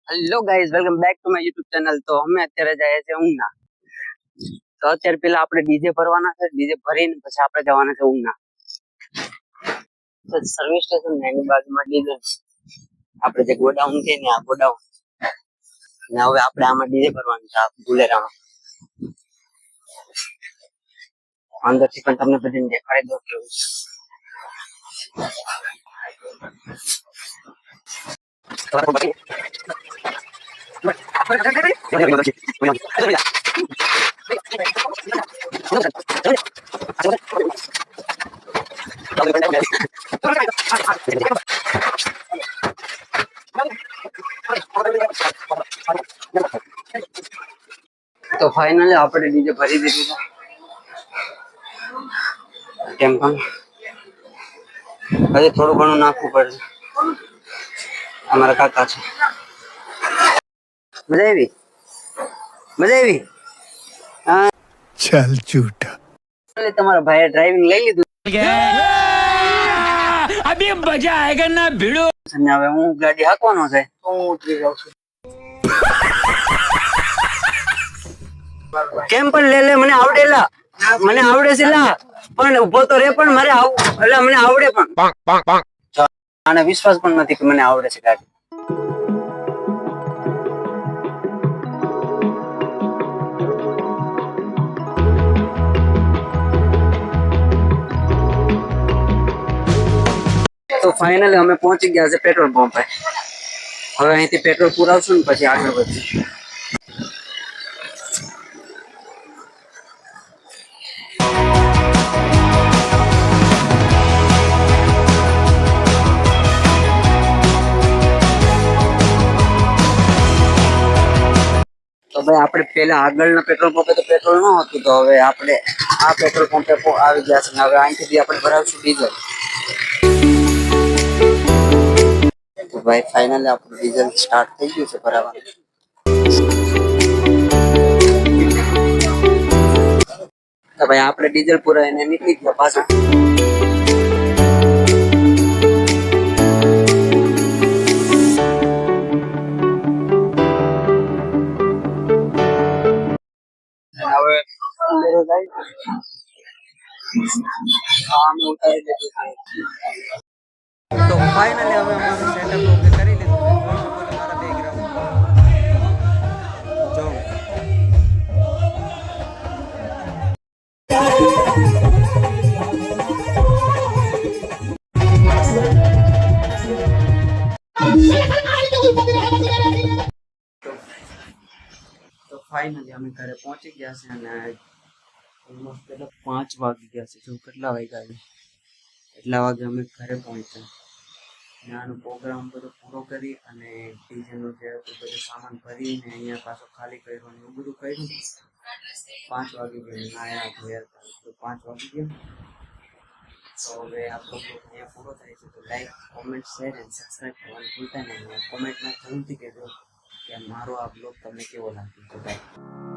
Hello guys, welcome back to my YouTube channel. તો અમે અત્યારે જઈએ છીએ ઉના. તો અત્યારે પેલા આપણે ડીજે ભરવાના છે. ડીજે ભરીને પછી આપણે જવાના છે ઉના. તો સર્વિસ સ્ટેશન ને એની બાજુમાં ડીજે આપણે જે ગોડાઉન છે ને, આ ગોડાઉન ને હવે આપણે આમાં ડીજે ભરવાનું છે આ ભુલેરામાં. અંદરથી પણ તમને બધાને દેખાડી દઉં કેવું તો ફાઇનલી આપણે ડીજે ભરી દીધું છે. કેમ પણ હજી થોડું ઘણું નાખવું પડશે. અમારા કાકા છે. મજા આવી? મજા આવી? હા, चल झूठा તમારા ભાઈએ ડ્રાઇવિંગ લઈ લીધું. अभी मजा आएगा ना भिड़ो. હવે હું ગાડી હાંકવાનો છે તો હું ઉતરી જાઉં છું. કેમ પણ લે લે, મને આવડેલા, મને આવડે છે લા, પણ ઉભો તો રે, પણ મારે એટલે મને આવડે પણ આને વિશ્વાસ પણ નથી કે મને આવડે છે ગાડી. તો ફાઇનલી અમે પહોંચી ગયા છે પેટ્રોલ પંપે. હવે અહીંથી પેટ્રોલ પુરાવશું ને પછી આગળ વધીશું. તો ભાઈ આપણે પેલા આગળના પેટ્રોલ પંપે તો પેટ્રોલ ન હતું, તો હવે આપણે આ પેટ્રોલ પંપે આવી ગયા છે ને હવે અહીંથી આપણે ભરાવશું ડીઝલ. તો ભાઈ ફાઇનલી આપણું ડીઝલ સ્ટાર્ટ થઈ ગયું છે ભરાવાનું. તો ભાઈ આપણે ડીઝલ પુરાવીને નીકળી ગયા પાછા. હવે તો ફાઇનલી હવે અમારું સેટઅપ ઓકે કરી લીધું. તમારા બેકગ્રાઉન્ડ જો તો ફાઇનલી અમે ઘરે પહોંચી ગયા છે અને ઓલમોસ્ટ 5 વાગી ગયા છે. જો કેટલા વાગ્યા છે, એટલા વાગે અમે ઘરે પહોંચ્યા. આનો પ્રોગ્રામ બધો પૂરો કરી અને ડીજેનો જે હતું બધું સામાન ભરીને અહીંયા પાછો ખાલી કર્યો અને એવું બધું કર્યું. 5 વાગી ગયા, નાયા ધોયા, તો 5 વાગી ગયા. તો હવે આપણો બ્લોગ અહીંયા પૂરો થાય છે. તો like, comment, share and subscribe કરવાનું ભૂલતા નહીં. કોમેન્ટમાં જરૂરથી કહેજો કે મારો આ બ્લોગ તમને કેવો લાગ્યો. તો બાય.